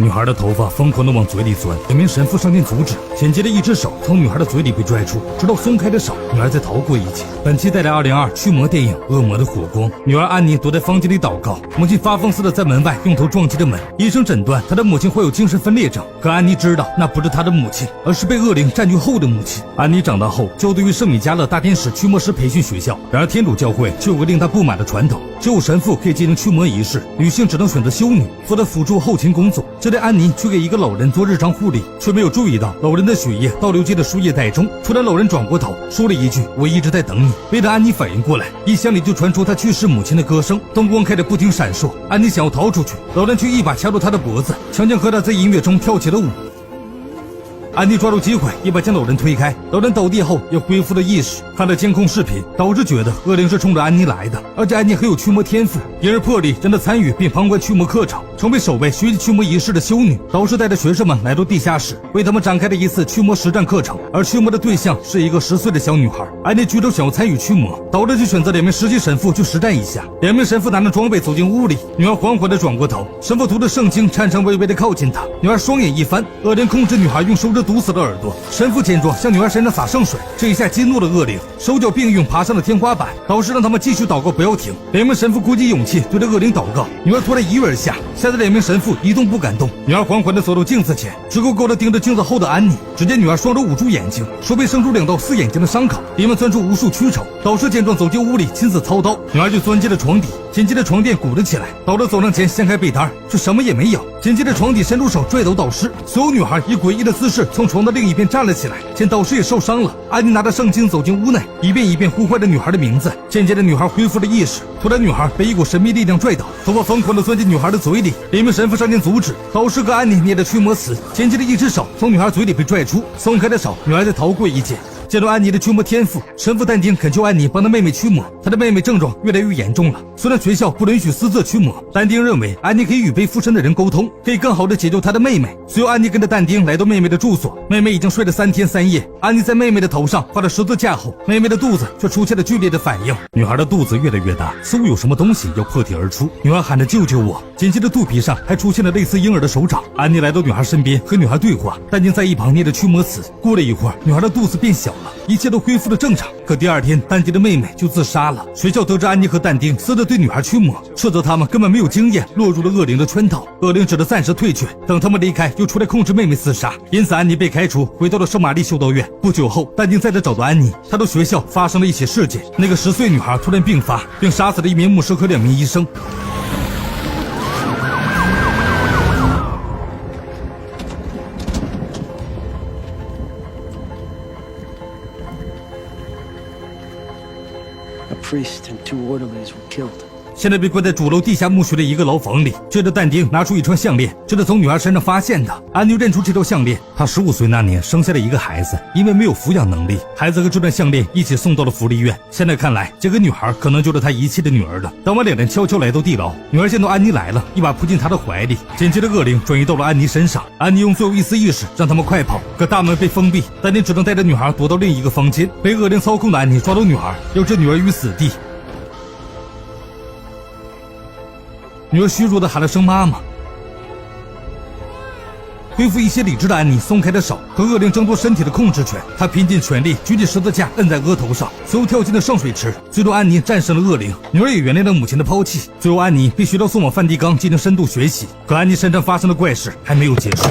女孩的头发疯狂地往嘴里钻，两名神父上前阻止，紧接着一只手从女孩的嘴里被拽出，直到松开的手，女孩才逃过一劫。本期带来2022驱魔电影《恶魔的火光》。女儿安妮躲在房间里祷告，母亲发疯似的在门外用头撞击着门。医生诊断她的母亲患有精神分裂症，可安妮知道那不是她的母亲，而是被恶灵占据后的母亲。安妮长大后就读于圣米迦勒大天使驱魔师培训学校，然而天主教会却有个令她不满的传统，只有神父可以进行驱魔仪式，女性只能选择修女，负责辅助后勤工作。这天安妮去给一个老人做日常护理，却没有注意到老人的血液倒流进了输液袋中。突然老人转过头说了一句：“我一直在等你。”没等安妮反应过来，音箱里就传出她去世母亲的歌声，灯光开始不停闪烁。安妮想要逃出去，老人却一把掐住她的脖子，强行和她在音乐中跳起了舞。安妮抓住机会，一把将老人推开，老人倒地后也恢复了意识。看了监控视频，导致觉得恶灵是冲着安妮来的，而且安妮很有驱魔天赋，因而破例让她参与并旁观驱魔课程，成为首位学习驱魔仪式的修女。导师带着学生们来到地下室，为他们展开了一次驱魔实战课程，而驱魔的对象是一个10岁的小女孩。安妮举手想要参与驱魔，导致就选择2名实习神父去实战一下。2名神父拿着装备走进屋里，女儿缓缓地转过头，神父读着圣经，颤颤巍巍地靠近她。女儿双眼一翻，恶灵控制女孩用手指堵死了耳朵。神父见状向女儿身上洒圣水，这一下激怒了恶灵，手脚并用爬上了天花板。导师让他们继续祷告，不要停。2名神父鼓起勇气对着恶灵祷告，女儿突然一跃而下，吓得2名神父一动不敢动。女儿缓缓地走到镜子前，直勾勾地盯着镜子后的安妮。只见女儿双手捂住眼睛，手背生出2道4眼睛的伤口，里面钻出无数蛆虫。导师见状走进屋里亲自操刀，女儿就钻进了床底，紧接着床垫鼓了起来。导师走上前掀开被单，却什么也没有。紧接着床底伸出手拽走导师，所有女孩以诡异的姿势从床的另一边站了起来，见导师也受伤了。安妮拿着圣经走进屋内，一遍一遍呼唤着女孩的名字。渐渐的女孩恢复了意识，突然女孩被一股神秘力量拽倒，头发疯狂地钻进女孩的嘴里。2名神父上前阻止，导师和安妮捏着驱魔词，紧接着一只手从女孩嘴里被拽出，松开的手，女孩才逃过一劫。见到安妮的驱魔天赋，神父但丁恳求安妮帮她妹妹驱魔，她的妹妹症状越来越严重了。虽然学校不允许私自驱魔，但丁认为安妮可以与被附身的人沟通，可以更好地解救她的妹妹。随后安妮跟着但丁来到妹妹的住所，妹妹已经睡了3天3夜。安妮在妹妹的头上画了十字架后，妹妹的肚子却出现了剧烈的反应，女孩的肚子越来越大，似乎有什么东西要破体而出。女孩喊着救救我，紧接着肚皮上还出现了类似婴儿的手掌。安妮来到女孩身边和女孩对话，但丁在一旁念着驱魔词。过了一会儿，女孩的肚子变小了，一切都恢复了正常。可第2天，但丁的妹妹就自杀了。学校得知安妮和但丁私自对女孩驱魔，斥责他们根本没有经验，落入了恶灵的圈套。恶灵只得暂时退却，等他们离开又出来控制妹妹自杀。因此安妮被开除，回到了圣玛丽修道院。不久后，但丁再次找到安妮，他的学校发生了一起事件，那个10岁女孩突然病发，并杀死了1名牧师和2名医生。A priest and 2 orderlies were killed. 现在被关在主楼地下墓穴的一个牢房里，接着但丁拿出一串项链，这是从女孩身上发现的。安妮认出这条项链，她15岁那年生下了一个孩子，因为没有抚养能力，孩子和这串项链一起送到了福利院。现在看来，这个女孩可能就是她遗弃的女儿了。当晚2人悄悄来到地牢，女儿见到安妮来了，一把扑进她的怀里，紧接着恶灵转移到了安妮身上。安妮用最后一丝意识让他们快跑，可大门被封闭，但丁只能带着女孩躲到另一个房间。被恶灵操控的安妮抓到女孩，要置女儿于死地。女儿虚弱地喊了声妈妈。恢复一些理智的安妮松开了手，和恶灵争夺身体的控制权。她拼尽全力举起十字架摁在额头上，随后跳进了圣水池。最终安妮战胜了恶灵，女儿也原谅了母亲的抛弃。最后安妮被学校送往梵蒂冈进行深度学习。可安妮身上发生的怪事还没有结束。